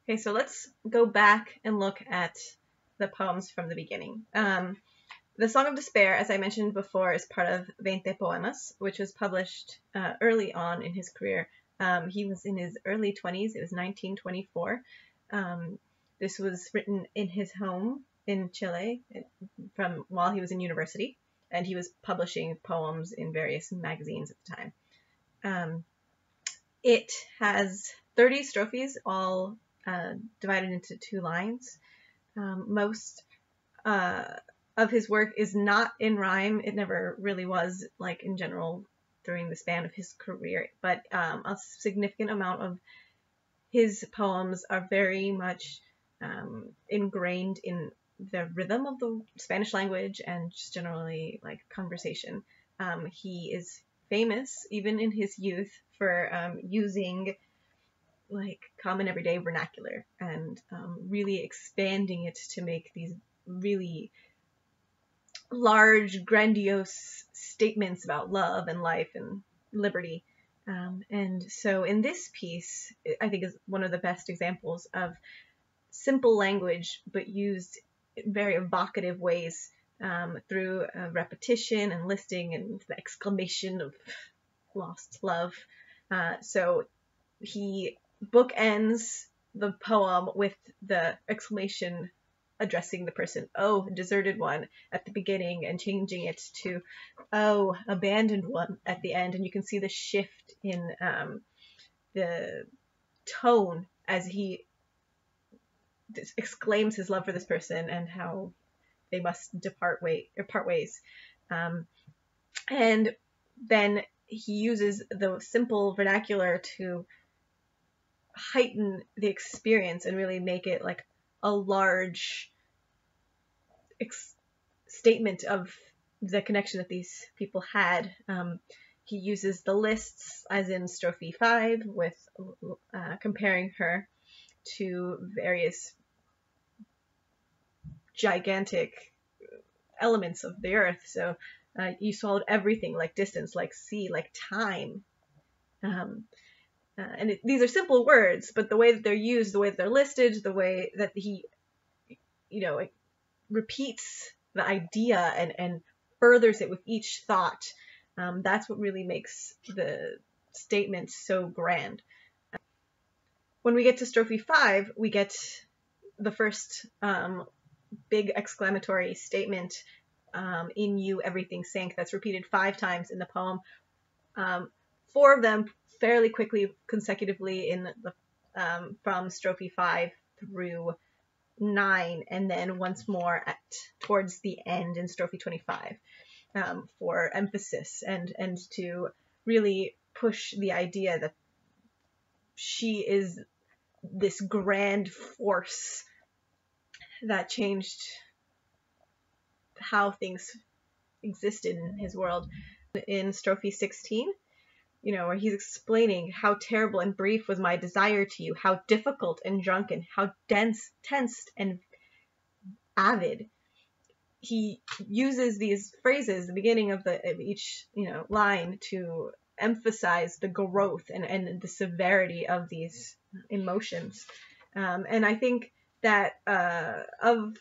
Okay, so let's go back and look at the poems from the beginning. The Song of Despair, as I mentioned before, is part of Veinte Poemas, which was published early on in his career. He was in his early 20s. It was 1924. This was written in his home in Chile from while he was in university, and he was publishing poems in various magazines at the time. It has 30 strophes, all divided into 2 lines. Most of his work is not in rhyme. It never really was, like, in general during the span of his career, but a significant amount of his poems are very much ingrained in the rhythm of the Spanish language and just generally, like, conversation. He is famous, even in his youth, for using, like, common everyday vernacular and really expanding it to make these really large, grandiose statements about love and life and liberty. And so in this piece, I think is one of the best examples of simple language, but used in very evocative ways through repetition and listing and the exclamation of lost love. So he bookends the poem with the exclamation addressing the person, "Oh, deserted one," at the beginning, and changing it to, "Oh, abandoned one," at the end. And you can see the shift in the tone as he exclaims his love for this person and how they must part ways. And then he uses the simple vernacular to heighten the experience and really make it like a large statement of the connection that these people had. He uses the lists, as in strophe 5, with comparing her to various gigantic elements of the earth. So you swallowed everything, like distance, like sea, like time. And these are simple words, but the way that they're used, the way that they're listed, the way that he, repeats the idea and furthers it with each thought, that's what really makes the statement so grand. When we get to strophe 5, we get the first big exclamatory statement, "In you everything sank," that's repeated 5 times in the poem. 4 of them fairly quickly, consecutively, in the from strophe 5 through 9, and then once more towards the end in strophe 25, for emphasis and to really push the idea that she is this grand force that changed how things existed in his world. In strophe 16, where he's explaining how terrible and brief was my desire to you, how difficult and drunken, how tensed and avid. He uses these phrases, the beginning of each line, to emphasize the growth and the severity of these emotions. And I think that of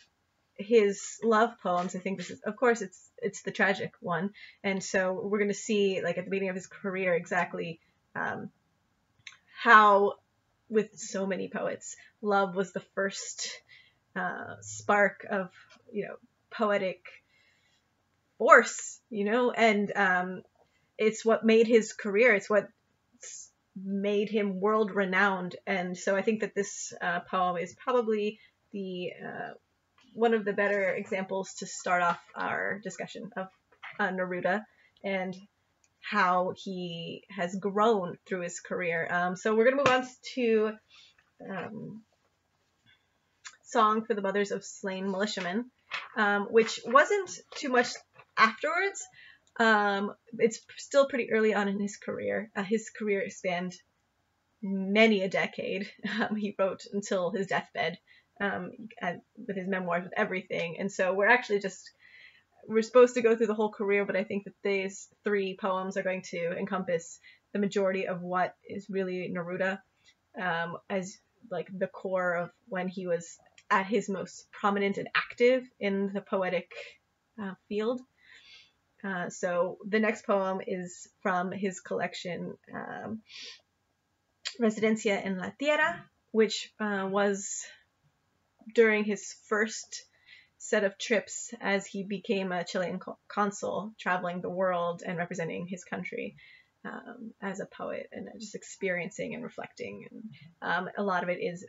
his love poems, I think this is, of course, it's the tragic one, and so we're going to see, like, at the beginning of his career, exactly how, with so many poets, love was the first spark of poetic force, and it's what made his career. It's what made him world renowned. And so I think that this poem is probably the one of the better examples to start off our discussion of Neruda and how he has grown through his career. So we're going to move on to Song for the Mothers of Slain Militiamen, which wasn't too much afterwards. It's still pretty early on in his career. His career spanned many a decade. He wrote until his deathbed, with his memoirs, with everything. And so we're supposed to go through the whole career, but I think that these 3 poems are going to encompass the majority of what is really Neruda. as like the core of when he was at his most prominent and active in the poetic field. So the next poem is from his collection Residencia en la Tierra, which was during his first set of trips as he became a Chilean consul, traveling the world and representing his country as a poet, and just experiencing and reflecting. And a lot of it is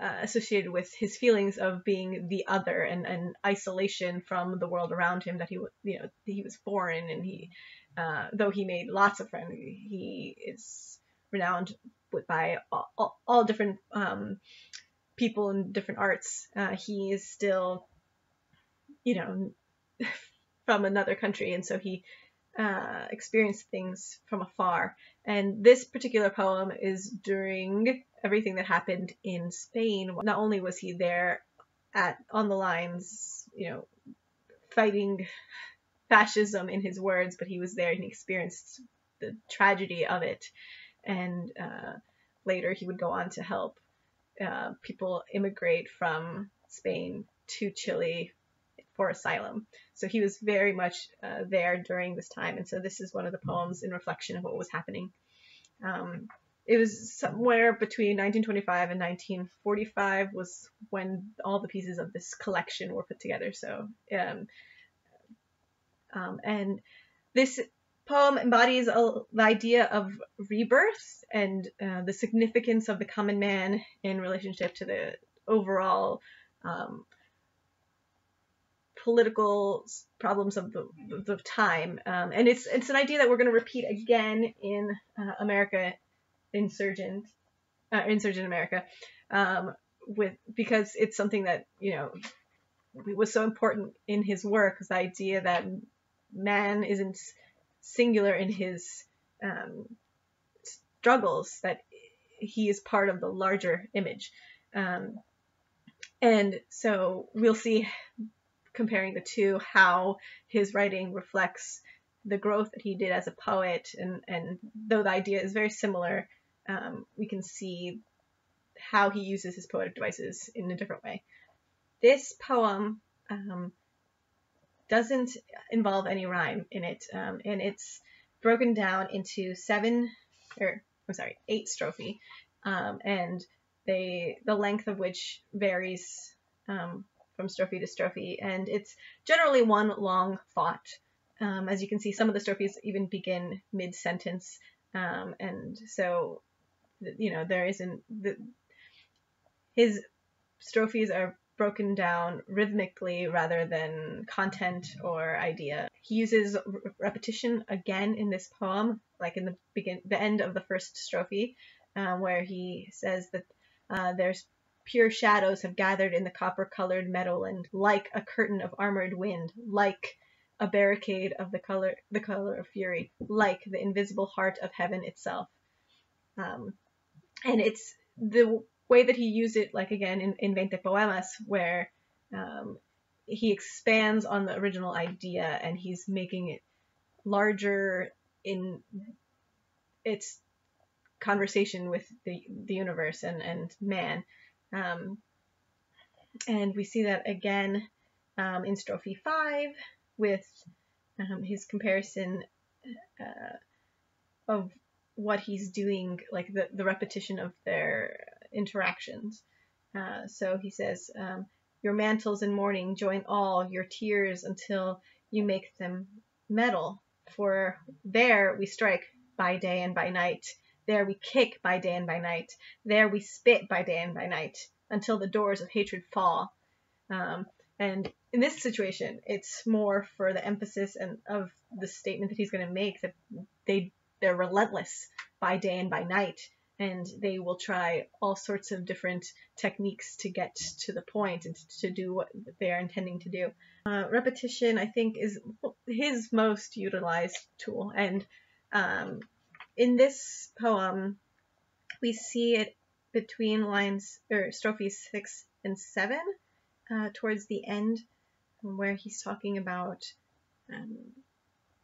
associated with his feelings of being the other and isolation from the world around him, that he was foreign, and he though he made lots of friends, he is renowned by all different people in different arts. He is still, from another country, and so he experienced things from afar. And this particular poem is during everything that happened in Spain. Not only was he there on the lines, fighting fascism in his words, but he was there and he experienced the tragedy of it. And later he would go on to help people immigrate from Spain to Chile for asylum. So he was very much there during this time. And so this is one of the poems in reflection of what was happening. It was somewhere between 1925 and 1945 was when all the pieces of this collection were put together. So, and this poem embodies the idea of rebirth and the significance of the common man in relationship to the overall political problems of the time. And it's an idea that we're going to repeat again in America, Insurgent America, because it's something that was so important in his work, the idea that man isn't singular in his struggles, that he is part of the larger image. And so we'll see, comparing the two, how his writing reflects the growth that he did as a poet, and though the idea is very similar, we can see how he uses his poetic devices in a different way. This poem doesn't involve any rhyme in it, and it's broken down into 8 strophe, and the length of which varies from strophe to strophe, and it's generally one long thought. As you can see, some of the strophes even begin mid-sentence, and so there isn't his strophes are broken down rhythmically rather than content or idea. He uses repetition again in this poem, like in the end of the first strophe, where he says that there's pure shadows have gathered in the copper-colored meadowland, like a curtain of armored wind, like a barricade of the color of fury, like the invisible heart of heaven itself. And it's the way that he used it, like again in Veinte Poemas, where he expands on the original idea and he's making it larger in its conversation with the universe and man. And we see that again in strophe 5 with his comparison of what he's doing, like the repetition of their interactions. So he says, your mantles in mourning join all your tears until you make them metal. For there we strike by day and by night. There we kick by day and by night. There we spit by day and by night until the doors of hatred fall. And in this situation, it's more for the emphasis and of the statement that he's going to make, that they're relentless by day and by night, and they will try all sorts of different techniques to get to the point and to do what they are intending to do. Repetition, I think, is his most utilized tool, and in this poem, we see it between strophes 6 and 7, towards the end, where he's talking about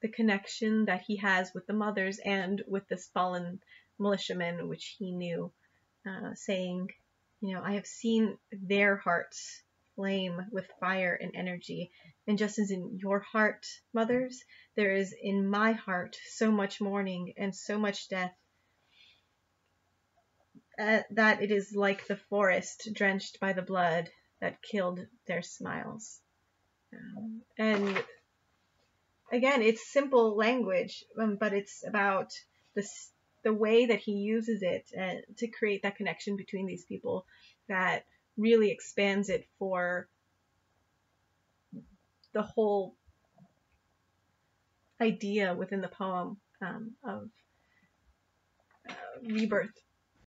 the connection that he has with the mothers and with this fallen militiamen, which he knew, saying, I have seen their hearts flame with fire and energy, and just as in your heart, mothers, there is in my heart so much mourning and so much death, that it is like the forest drenched by the blood that killed their smiles. And again, it's simple language, but it's about the way that he uses it to create that connection between these people that really expands it for the whole idea within the poem of rebirth